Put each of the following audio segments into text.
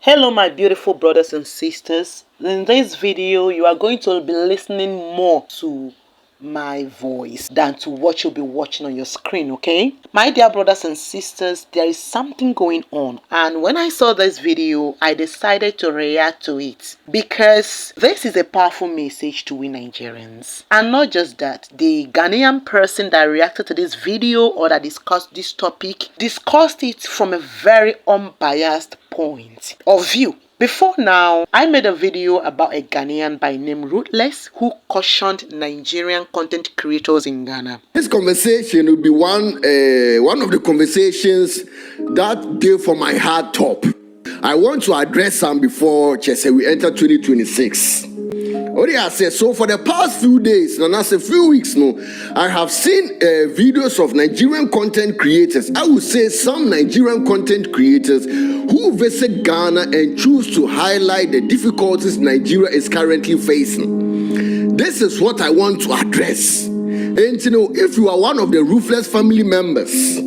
Hello my beautiful brothers and sisters. In this video you are going to be listening more to my voice than to what you'll be watching on your screen, okay? My dear brothers and sisters, there is something going on, and when I saw this video I decided to react to it because this is a powerful message to we Nigerians. And not just that, the Ghanaian person that reacted to this video or that discussed this topic discussed it from a very unbiased point of view. Before now, I made a video about a Ghanaian by name Ruthless who cautioned Nigerian content creators in Ghana. This conversation will be one of the conversations that gave for my heart top. I want to address some before we enter 2026. I said, so for the past few days, and that's a few weeks now, I have seen videos of Nigerian content creators. I would say some Nigerian content creators who visit Ghana and choose to highlight the difficulties Nigeria is currently facing. This is what I want to address. And if you are one of the Ruthless family members,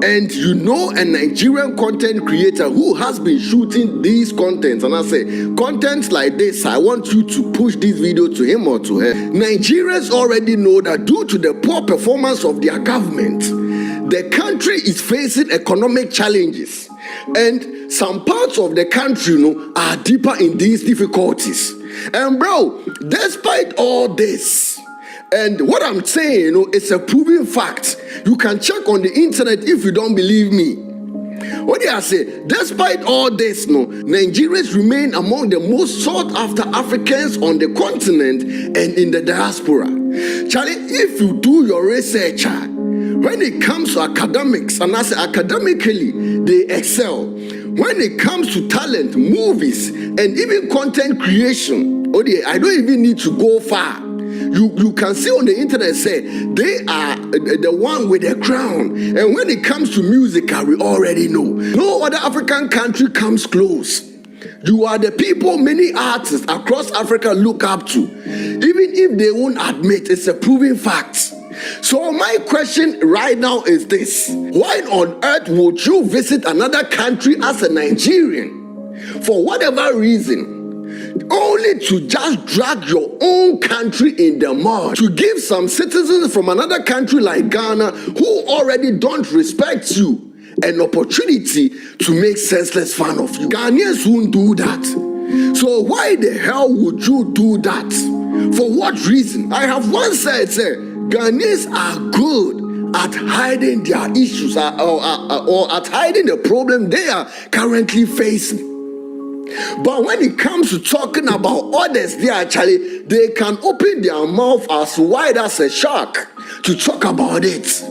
and you know a Nigerian content creator who has been shooting these contents, and I say contents like this, I want you to push this video to him or to her. Nigerians already know that due to the poor performance of their government, the country is facing economic challenges, and some parts of the country are deeper in these difficulties. And bro, despite all this, and what I'm saying, it's a proven fact. You can check on the internet if you don't believe me. What do I say? Despite all this, Nigerians remain among the most sought after Africans on the continent and in the diaspora. Charlie, if you do your research, when it comes to academics, and I say academically, they excel. When it comes to talent, movies, and even content creation, I don't even need to go far. You can see on the internet say they are the one with the crown. And when it comes to music, we already know. No other African country comes close. You are the people many artists across Africa look up to. Even if they won't admit, it's a proven fact. So my question right now is this: why on earth would you visit another country as a Nigerian? For whatever reason, only to just drag your own country in the mud, to give some citizens from another country like Ghana who already don't respect you an opportunity to make senseless fun of you. Ghanaians won't do that. So why the hell would you do that? For what reason? I have once said, Ghanaians are good at hiding their issues or at hiding the problem they are currently facing. But when it comes to talking about others, they can open their mouth as wide as a shark to talk about it.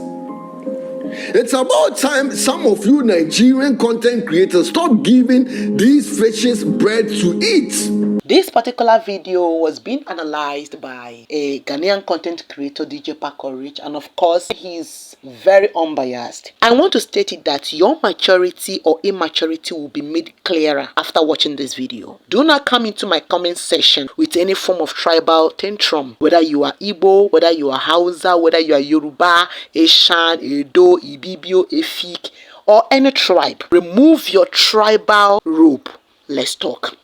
It's about time some of you Nigerian content creators stop giving these fishes bread to eat. This particular video was being analyzed by a Ghanaian content creator, DJ Pacorich, and of course, he's very unbiased. I want to state it that your maturity or immaturity will be made clearer after watching this video. Do not come into my comment section with any form of tribal tantrum, whether you are Igbo, whether you are Hausa, whether you are Yoruba, Eshan, Edo, Ibibio, Efik, or any tribe. Remove your tribal robe. Let's talk.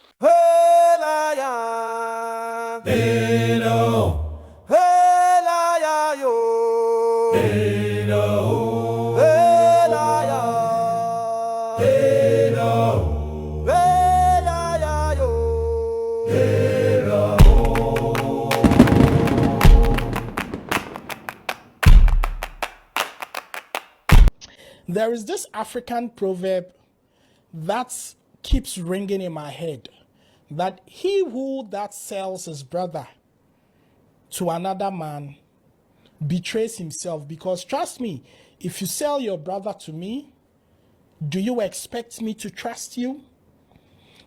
There is this African proverb that keeps ringing in my head, that he who that sells his brother to another man betrays himself. Because trust me, if you sell your brother to me, do you expect me to trust you?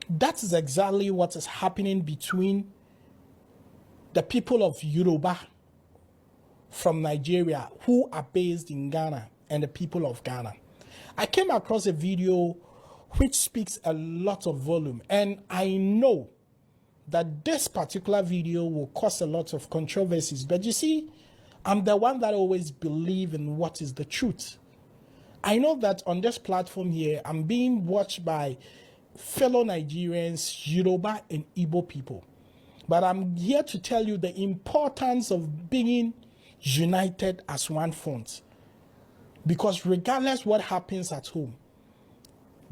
That is exactly what is happening between the people of Yoruba from Nigeria who are based in Ghana and the people of Ghana. I came across a video which speaks a lot of volume, and I know that this particular video will cause a lot of controversies, but you see, I'm the one that always believe in what is the truth. I know that on this platform here, I'm being watched by fellow Nigerians, Yoruba and Igbo people. But I'm here to tell you the importance of being united as one front. Because regardless what happens at home,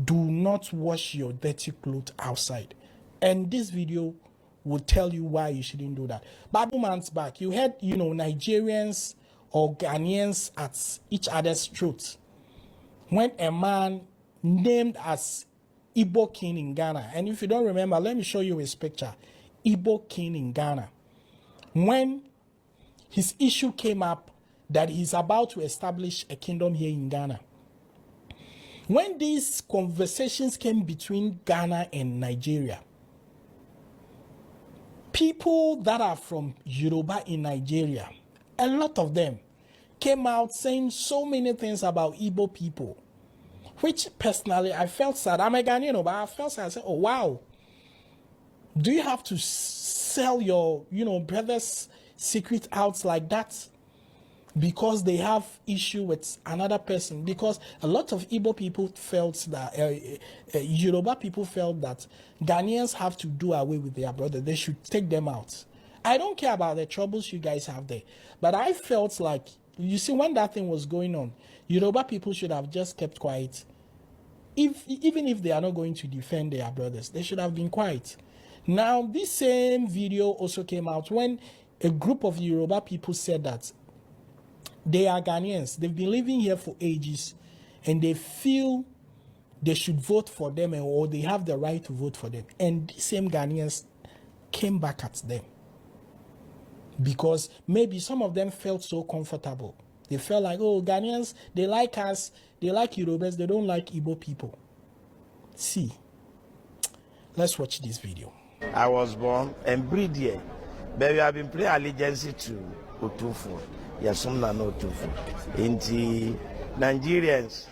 do not wash your dirty clothes outside. And this video will tell you why you shouldn't do that. But 2 months back, you had, Nigerians or Ghanaians at each other's throats when a man named as Igbo King in Ghana, and if you don't remember, let me show you his picture, Igbo King in Ghana, when his issue came up that he's about to establish a kingdom here in Ghana. When these conversations came between Ghana and Nigeria, people that are from Yoruba in Nigeria, a lot of them came out saying so many things about Igbo people, which personally I felt sad. I'm a Ghanaian, but I felt sad. I said, oh wow, do you have to sell your, brother's secret out like that because they have issue with another person? Because a lot of Igbo people felt that, Yoruba people felt that Ghanaians have to do away with their brother. They should take them out. I don't care about the troubles you guys have there, but I felt like, you see, when that thing was going on, Yoruba people should have just kept quiet. Even if they are not going to defend their brothers, they should have been quiet. Now, this same video also came out when a group of Yoruba people said that they are Ghanaians. They've been living here for ages, and they feel they should vote for them, or they have the right to vote for them. And these same Ghanaians came back at them because maybe some of them felt so comfortable. They felt like, oh, Ghanaians, they like us, they like Yorubas, they don't like Igbo people. See, let's watch this video. I was born and breed here, but we have been playing allegiance to Otufu. Yes, some na no Otufu. Into Nigerians,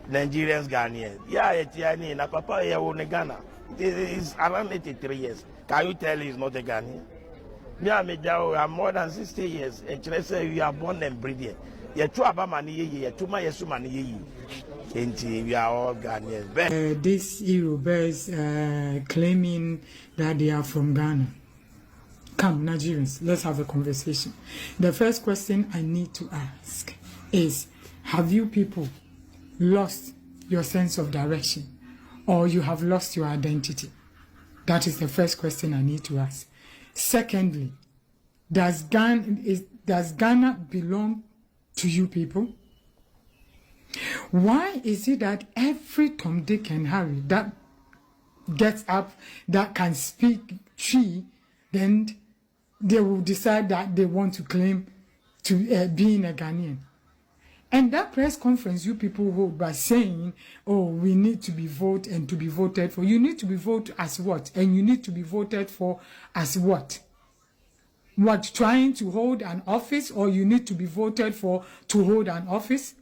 Ghanaian. Yeah, it's na papa here in Ghana. It is around 83 years. Can you tell he's not a Ghanaian? I'm more than 60 years, and I say we are born and breed here. You two about money, you two my yesu money, and we are all Ghanaians. These Yorubas claiming that they are from Ghana. Come, Nigerians, let's have a conversation. The first question I need to ask is, have you people lost your sense of direction, or you have lost your identity? That is the first question I need to ask. Secondly, does Ghana belong to you people? Why is it that every Tom, Dick, and Harry that gets up, that can speak tree, then they will decide that they want to claim to being a Ghanaian? And that press conference you people hold by saying, oh, we need to be voted and to be voted for. You need to be voted as what? And you need to be voted for as what? What, trying to hold an office, or you need to be voted for to hold an office?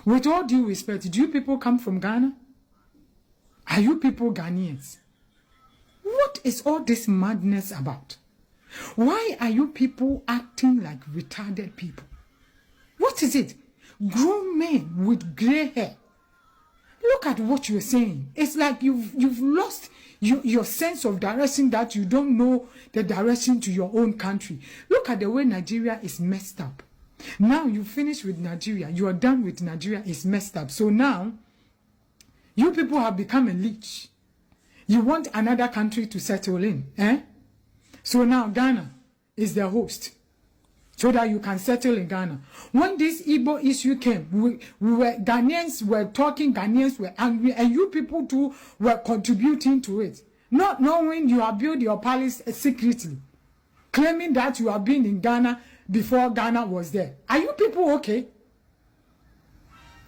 With all due respect, do you people come from Ghana? Are you people Ghanaians? What is all this madness about? Why are you people acting like retarded people? What is it? Grown men with gray hair. Look at what you're saying. It's like you've lost your sense of direction, that you don't know the direction to your own country. Look at the way Nigeria is messed up. Now you finish with Nigeria. You are done with Nigeria. It's messed up. So now, you people have become a leech. You want another country to settle in. So now Ghana is the host, so that you can settle in Ghana. When this Igbo issue came, Ghanaians were talking, Ghanaians were angry, and you people too were contributing to it. Not knowing you have built your palace secretly, claiming that you have been in Ghana before Ghana was there. Are you people okay?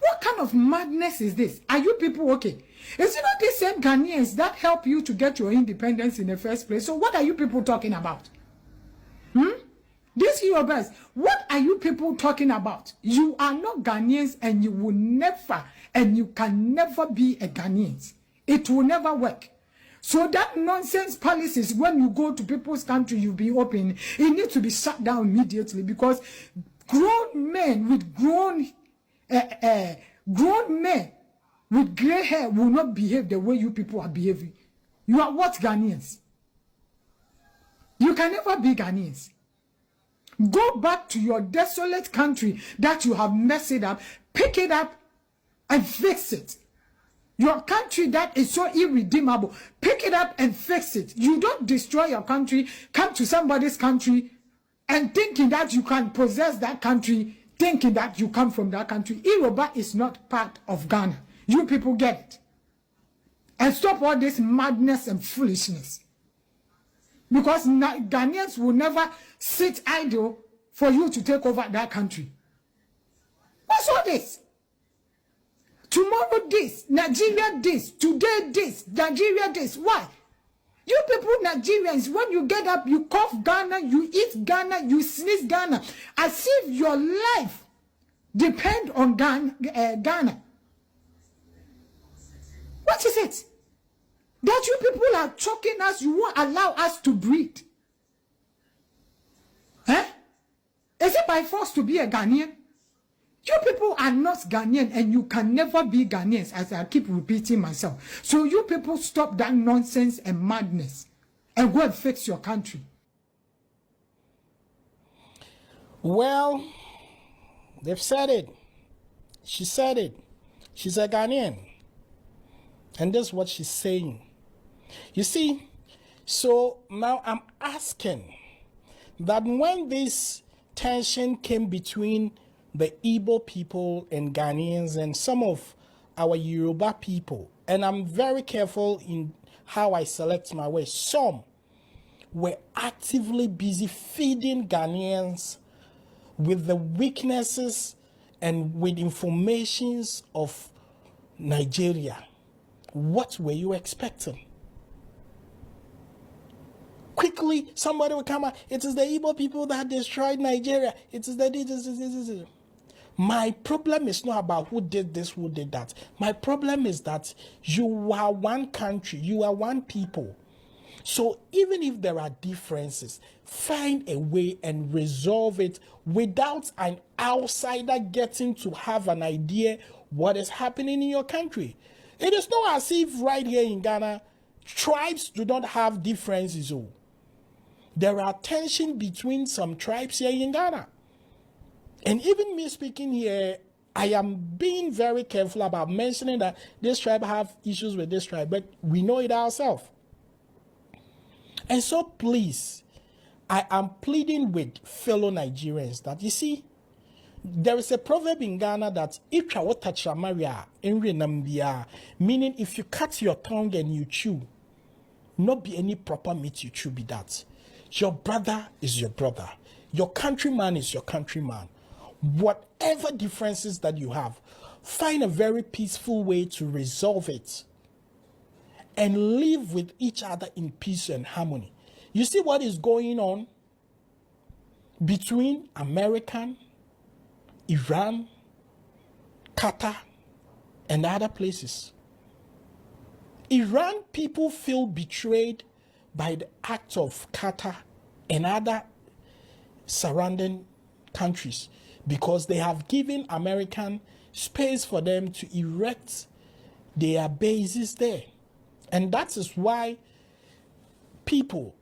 What kind of madness is this? Are you people okay? Is it not the same Ghanaians that help you to get your independence in the first place? So what are you people talking about? These Yorubas, what are you people talking about? You are not Ghanaians, and you will never, and you can never be a Ghanaian. It will never work. So that nonsense policies, when you go to people's country, you be open, it needs to be shut down immediately, because grown men with grown men with gray hair will not behave the way you people are behaving. You are what Ghanaians? You can never be Ghanaians. Go back to your desolate country that you have messed it up, pick it up and fix it. Your country that is so irredeemable, pick it up and fix it. You don't destroy your country, come to somebody's country and thinking that you can possess that country, thinking that you come from that country. Yoruba is not part of Ghana. You people get it. And stop all this madness and foolishness. Because Ghanaians will never sit idle for you to take over that country. What's all this? Tomorrow this, Nigeria this, today this, Nigeria this. Why? You people Nigerians, when you get up, you cough Ghana, you eat Ghana, you sneeze Ghana, as if your life depends on Ghana. What is it? That you people are choking us, you won't allow us to breathe. Eh? Is it by force to be a Ghanaian? You people are not Ghanaian and you can never be Ghanaians, as I keep repeating myself. So you people stop that nonsense and madness and go and fix your country. Well, they've said it. She said it. She's a Ghanaian. And this is what she's saying. You see, so now I'm asking that when this tension came between the Igbo people and Ghanaians and some of our Yoruba people, and I'm very careful in how I select my words, some were actively busy feeding Ghanaians with the weaknesses and with informations of Nigeria. What were you expecting? Quickly, somebody will come out. It is the Igbo people that destroyed Nigeria. It is the... My problem is not about who did this, who did that. My problem is that you are one country, you are one people. So even if there are differences, find a way and resolve it without an outsider getting to have an idea what is happening in your country. It is not as if right here in Ghana, tribes do not have differences. Oh. There are tension between some tribes here in Ghana. And even me speaking here, I am being very careful about mentioning that this tribe have issues with this tribe, but we know it ourselves. And so please, I am pleading with fellow Nigerians that, you see, there is a proverb in Ghana that meaning if you cut your tongue and you chew, not be any proper meat you chew be that. Your brother is your brother. Your countryman is your countryman. Whatever differences that you have, find a very peaceful way to resolve it and live with each other in peace and harmony. You see what is going on between American, Iran, Qatar, and other places. Iran people feel betrayed by the act of Qatar and other surrounding countries because they have given American space for them to erect their bases there. And that is why people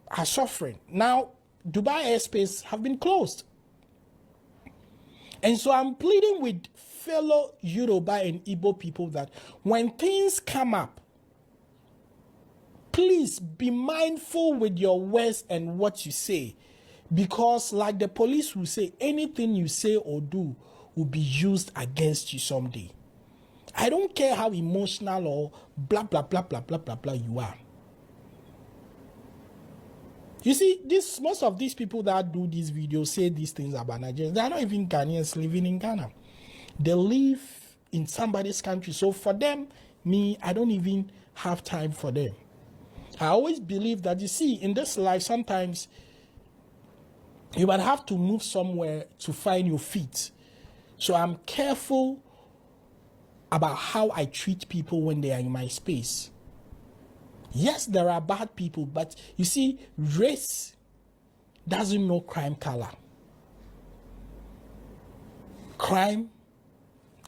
are suffering. Now, Dubai airspace have been closed. And so I'm pleading with fellow Yoruba and Igbo people that when things come up, please be mindful with your words and what you say. Because like the police will say, anything you say or do will be used against you someday. I don't care how emotional or blah, blah, blah, blah, blah, blah, blah you are. You see, most of these people that do these videos say these things about Nigerians. They are not even Ghanaians living in Ghana. They live in somebody's country. So for them, I don't even have time for them. I always believe that, you see, in this life, sometimes you might have to move somewhere to find your feet. So I'm careful about how I treat people when they are in my space. Yes, there are bad people, but you see, race doesn't know crime color. Crime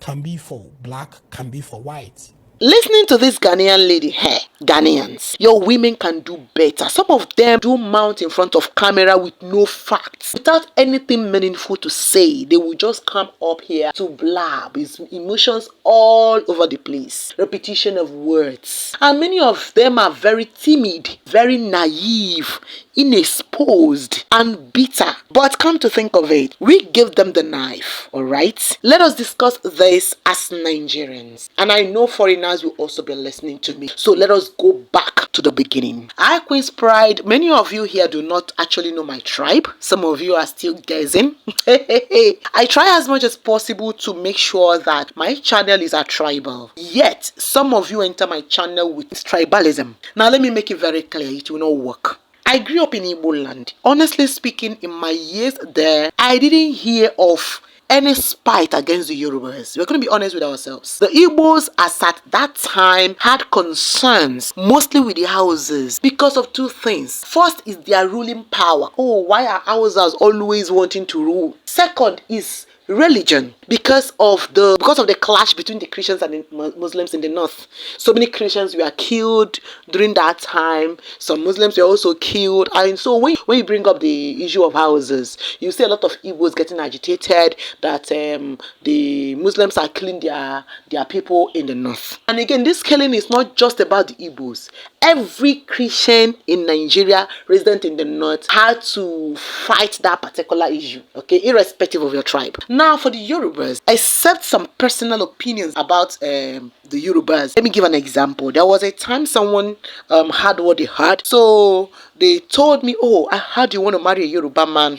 can be for black, can be for white. Listening to this Ghanaian lady, hey, Ghanaians, your women can do better. Some of them do mount in front of camera with no facts, without anything meaningful to say. They will just come up here to blab, his emotions all over the place, repetition of words. And many of them are very timid, very naive, inexposed, and bitter. But come to think of it, we give them the knife, alright? Let us discuss this as Nigerians. And I know foreigners will also be listening to me. So let us go back to the beginning. I, Qinspride, many of you here do not actually know my tribe. Some of you are still guessing. I try as much as possible to make sure that my channel is a tribal. Yet, some of you enter my channel with tribalism. Now let me make it very clear, it will not work. I grew up in Igbo land. Honestly speaking, in my years there, I didn't hear of any spite against the Yorubas. We're going to be honest with ourselves. The Igbos, as at that time, had concerns, mostly with the houses, because of two things. First is their ruling power. Oh, why are houses always wanting to rule? Second is religion, because of the clash between the Christians and the Muslims in the north. So many Christians were killed during that time. Some Muslims were also killed. And so when you bring up the issue of houses, you see a lot of Igbos getting agitated that the Muslims are killing their people in the north. And again, this killing is not just about the Igbos. Every Christian in Nigeria resident in the north had to fight that particular issue, okay, irrespective of your tribe. Now for the Yorubas, except some personal opinions about the Yorubas, let me give an example. There was a time someone had what they had, so they told me, oh, I heard you want to marry a Yoruba man.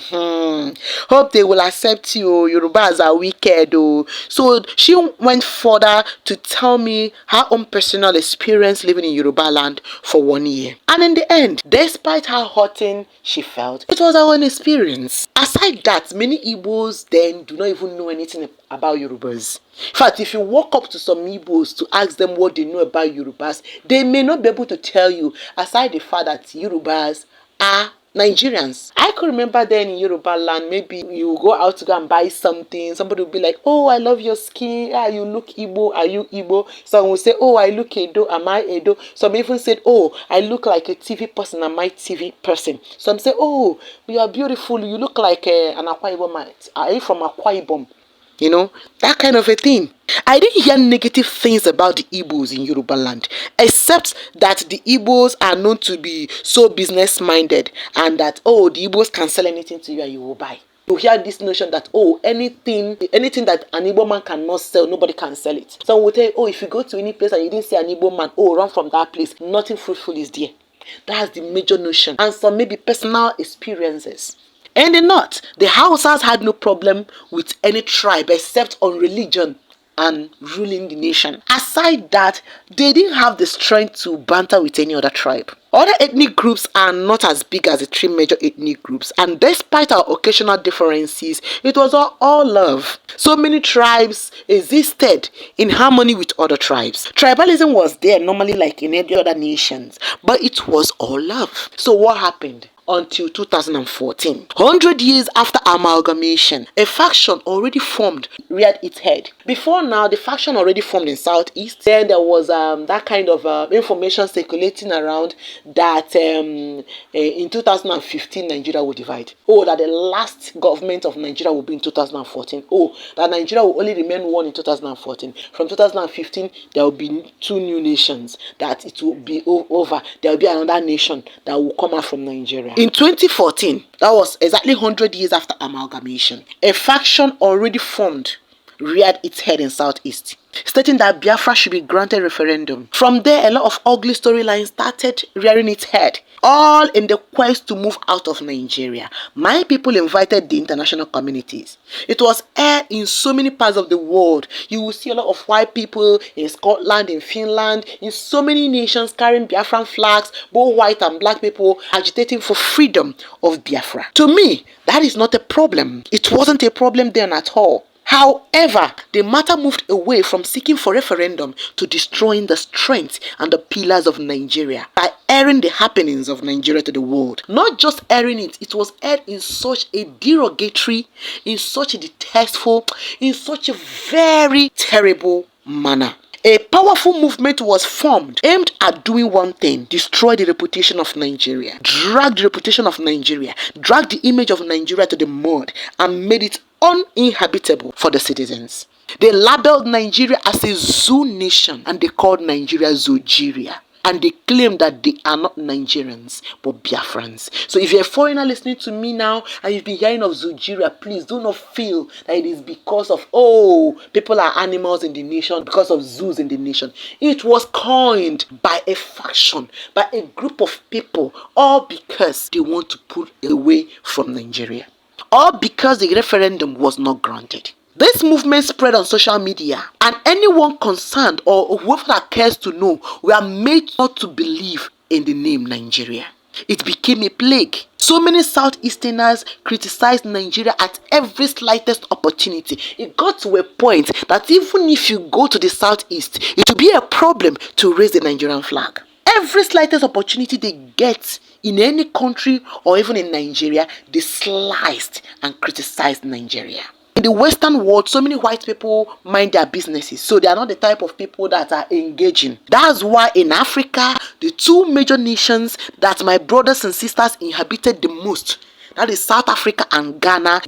Hope they will accept you. Yorubas are wicked. Oh. So she went further to tell me her own personal experience living in Yoruba land for 1 year. And in the end, despite how hurting she felt, it was her own experience. Aside that, many Igbos then do not even know anything about Yorubas. In fact, if you walk up to some Igbos to ask them what they know about Yorubas, they may not be able to tell you, aside the fact that Yorubas are Nigerians. I could remember then in Yoruba land, maybe you go out to go and buy something, somebody will be like, oh, I love your skin, you look Igbo, are you Igbo? Some will say, oh, I look Edo, am I Edo? Some even said, oh, I look like a TV person, am I TV person? Some say, oh, you are beautiful, you look like an Akwa Ibom, are you from Akwa Ibom? You know, that kind of a thing. I didn't hear negative things about the Igbos in Yoruba land, except that the Igbos are known to be so business minded, and that, oh, the Igbos can sell anything to you and you will buy. You hear this notion that, oh, anything that an Igbo man cannot sell, nobody can sell it. Some will tell you, oh, if you go to any place and you didn't see an Igbo man, oh, run from that place. Nothing fruitful is there. That's the major notion. And some maybe personal experiences. In the north, the Hausas had no problem with any tribe except on religion and ruling the nation. Aside that, they didn't have the strength to banter with any other tribe. Other ethnic groups are not as big as the three major ethnic groups, and despite our occasional differences, it was all love. So many tribes existed in harmony with other tribes. Tribalism was there normally like in any other nations, but it was all love. So what happened? Until 2014, 100 years after amalgamation, a faction already formed reared its head. Before now, the faction already formed in Southeast. Then there was that kind of information circulating around that in 2015 Nigeria will divide. Oh, that the last government of Nigeria will be in 2014. Oh, that Nigeria will only remain one in 2014. From 2015, there will be two new nations. That it will be over. There will be another nation that will come out from Nigeria. In 2014, that was exactly 100 years after amalgamation, a faction already formed reared its head in Southeast, stating that Biafra should be granted referendum. From there, a lot of ugly storylines started rearing its head, all in the quest to move out of Nigeria. My people invited the international communities. It was aired in so many parts of the world. You will see a lot of white people in Scotland, in Finland, in so many nations carrying Biafran flags, both white and black people agitating for freedom of Biafra. To me, that is not a problem. It wasn't a problem then at all. However, the matter moved away from seeking for referendum to destroying the strength and the pillars of Nigeria by airing the happenings of Nigeria to the world. Not just airing it, it was aired in such a derogatory, in such a detestful, in such a very terrible manner. A powerful movement was formed aimed at doing one thing: destroy the reputation of Nigeria, drag the reputation of Nigeria, drag the image of Nigeria to the mud, and made it uninhabitable for the citizens. They labeled Nigeria as a zoo nation, and they called Nigeria Zoogeria. And they claim that they are not Nigerians but Biafrans. So if you're a foreigner listening to me now and you've been hearing of Zoogeria, please do not feel that it is because of, oh, people are animals in the nation, because of zoos in the nation. It was coined by a faction, by a group of people, all because they want to pull away from Nigeria, all because the referendum was not granted. This movement spread on social media, and anyone concerned or whoever that cares to know were made not to believe in the name Nigeria. It became a plague. So many Southeasterners criticized Nigeria at every slightest opportunity. It got to a point that even if you go to the Southeast, it will be a problem to raise the Nigerian flag. Every slightest opportunity they get in any country or even in Nigeria, they sliced and criticized Nigeria. In the Western world, so many white people mind their businesses, so they are not the type of people that are engaging. That's why in Africa, the two major nations that my brothers and sisters inhabited the most, that is South Africa and Ghana,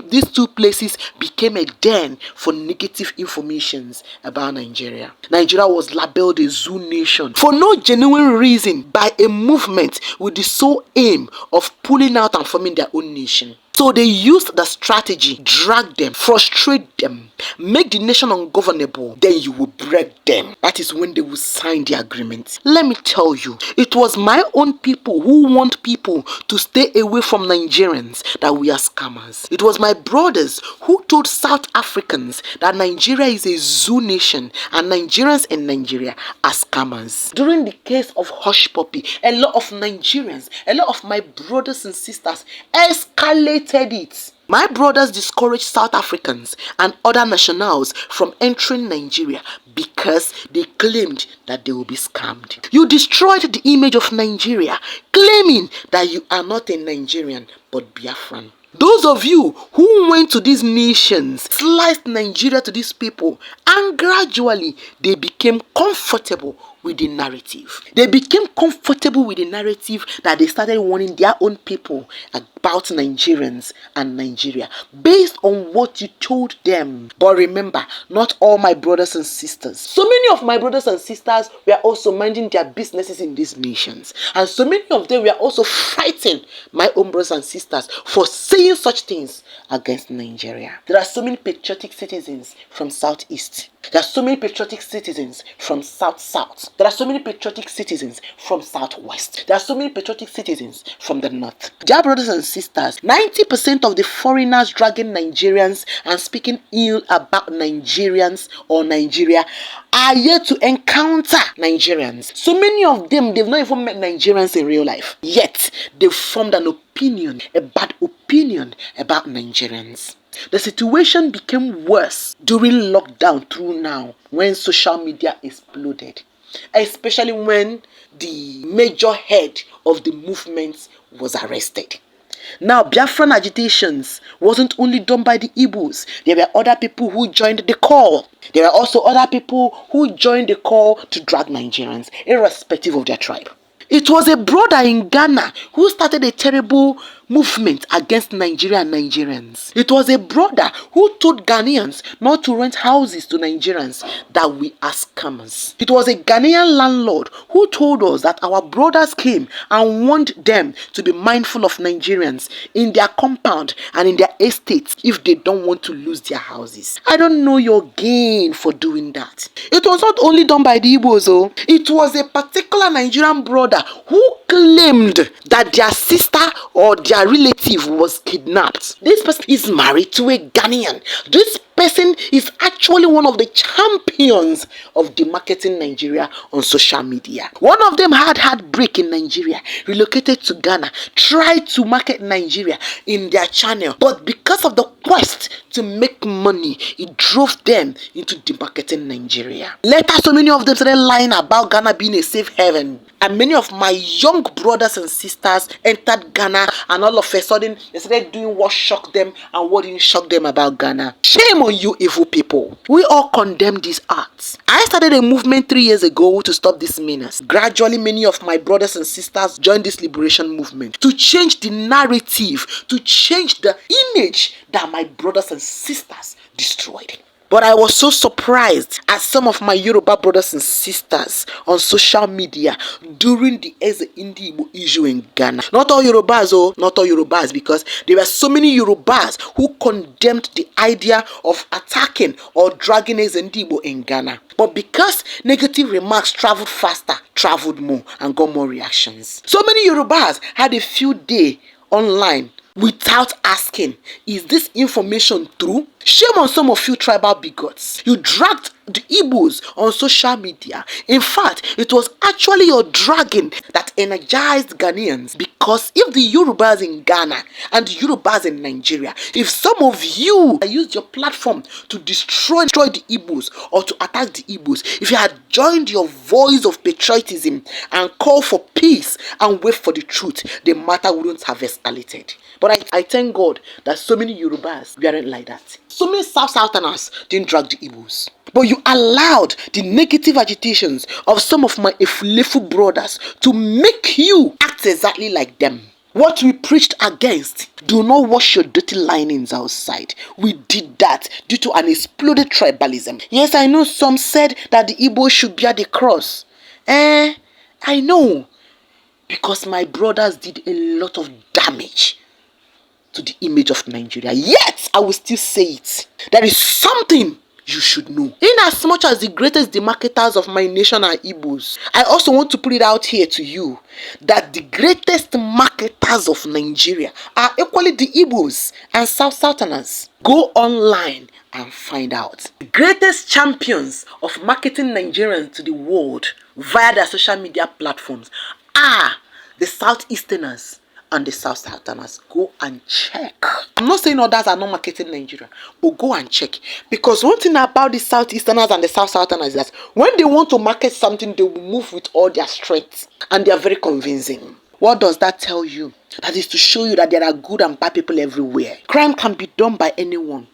these two places became a den for negative informations about Nigeria. Nigeria was labeled a zoo nation for no genuine reason by a movement with the sole aim of pulling out and forming their own nation. So they used the strategy: drag them, frustrate them, make the nation ungovernable, then you will break them. That is when they will sign the agreement. Let me tell you, it was my own people who want people to stay away from Nigerians that we are scammers. It was my brothers who told South Africans that Nigeria is a zoo nation and Nigerians in Nigeria are scammers. During the case of Hush Puppy, a lot of Nigerians, a lot of my brothers and sisters escalated it. My brothers discouraged South Africans and other nationals from entering Nigeria because they claimed that they will be scammed. You destroyed the image of Nigeria, claiming that you are not a Nigerian but Biafran. Those of you who went to these nations sliced Nigeria to these people, and gradually they became comfortable with the narrative. They became comfortable with the narrative that they started warning their own people about Nigerians and Nigeria based on what you told them. But remember, not all my brothers and sisters. So many of my brothers and sisters were also minding their businesses in these nations. And so many of them were also fighting my own brothers and sisters for saying such things against Nigeria. There are so many patriotic citizens from Southeast. There are so many patriotic citizens from South. There are so many patriotic citizens from Southwest. There are so many patriotic citizens from the North. Dear brothers and sisters, 90% of the foreigners dragging Nigerians and speaking ill about Nigerians or Nigeria are yet to encounter Nigerians. So many of them, they've not even met Nigerians in real life. Yet, they've formed an opinion, a bad opinion about Nigerians. The situation became worse during lockdown through now, when social media exploded, especially when the major head of the movement was arrested. Now, Biafran agitations wasn't only done by the Igbos. There were other people who joined the call. There were also other people who joined the call to drag Nigerians, irrespective of their tribe. It was a brother in Ghana who started a terrible movement against Nigeria and Nigerians. It was a brother who told Ghanaians not to rent houses to Nigerians, that we are scammers. It was a Ghanaian landlord who told us that our brothers came and warned them to be mindful of Nigerians in their compound and in their estates if they don't want to lose their houses. I don't know your gain for doing that. It was not only done by the Igbos, though. It was a particular Nigerian brother who claimed that their sister or their relative was kidnapped. This person is married to a Ghanaian. This person is actually one of the champions of demarketing Nigeria on social media. One of them had heartbreak in Nigeria, relocated to Ghana, tried to market Nigeria in their channel, but because of the quest to make money, it drove them into demarketing Nigeria. Later, so many of them started lying about Ghana being a safe haven. And many of my young brothers and sisters entered Ghana, and all of a sudden they started doing what shocked them and what didn't shock them about Ghana. Shame on you, evil people. We all condemn these acts. I started a movement 3 years ago to stop this menace. Gradually, many of my brothers and sisters joined this liberation movement to change the narrative, to change the image that my brothers and sisters destroyed. But I was so surprised at some of my Yoruba brothers and sisters on social media during the Eze Indi Igbo issue in Ghana. Not all Yorubas, not all Yorubas, because there were so many Yorubas who condemned the idea of attacking or dragging Eze Indi Igbo in Ghana. But because negative remarks traveled faster, traveled more, and got more reactions. So many Yorubas had a field day online without asking, is this information true? Shame on some of you tribal bigots. You dragged the Igbos on social media. In fact, it was actually your dragging that energized Ghanaians, because if the Yorubas in Ghana and the Yorubas in Nigeria, if some of you used your platform to destroy the Igbos or to attack the Igbos, if you had joined your voice of patriotism and called for peace and wait for the truth, the matter wouldn't have escalated. But I thank God that so many Yorubas weren't like that. So many Southerners didn't drag the Igbos. But you allowed the negative agitations of some of my Efulefu brothers to make you act exactly like them. What we preached against, do not wash your dirty linings outside. We did that due to an exploded tribalism. Yes, I know some said that the Igbo should bear the cross. I know. Because my brothers did a lot of damage to the image of Nigeria. Yet, I will still say it. There is something you should know. In as much as the greatest demarketers of my nation are Igbos, I also want to put it out here to you that the greatest marketers of Nigeria are equally the Igbos and Southerners. Go online and find out. The greatest champions of marketing Nigerians to the world via their social media platforms are the Southeasterners and the Southerners. Go and check. I'm not saying others are not marketing Nigeria, but go and check. Because one thing about the Southeasterners and the Southerners is that when they want to market something, they will move with all their strength, and they are very convincing. What does that tell you? That is to show you that there are good and bad people everywhere. Crime can be done by anyone.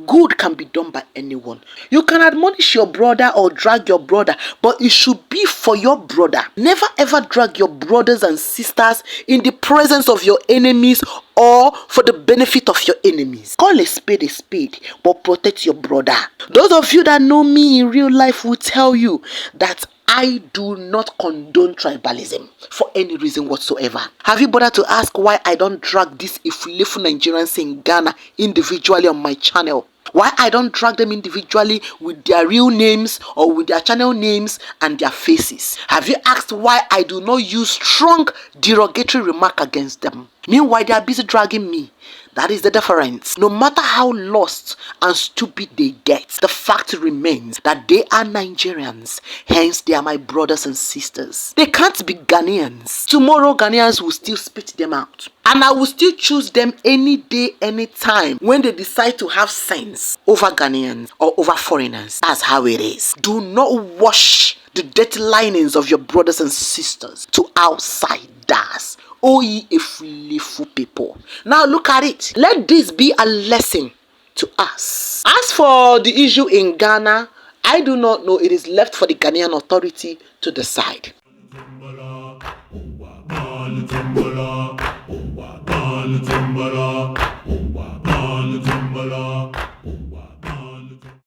Good can be done by anyone. You can admonish your brother or drag your brother, but it should be for your brother. Never ever drag your brothers and sisters in the presence of your enemies or for the benefit of your enemies. Call a spade, but protect your brother. Those of you that know me in real life will tell you that I do not condone tribalism for any reason whatsoever. Have you bothered to ask why I don't drag these Ifulefu Nigerians in Ghana individually on my channel? Why I don't drag them individually with their real names or with their channel names and their faces? Have you asked why I do not use strong derogatory remark against them? Meanwhile, they are busy dragging me. That is the difference. No matter how lost and stupid they get, the fact remains that they are Nigerians. Hence, they are my brothers and sisters. They can't be Ghanaians. Tomorrow, Ghanaians will still spit them out. And I will still choose them any day, any time when they decide to have sense over Ghanaians or over foreigners. That's how it is. Do not wash the dirty linings of your brothers and sisters to outsiders. O ye Efulefu people. Now look at it. Let this be a lesson to us. As for the issue in Ghana, I do not know. It is left for the Ghanaian authority to decide.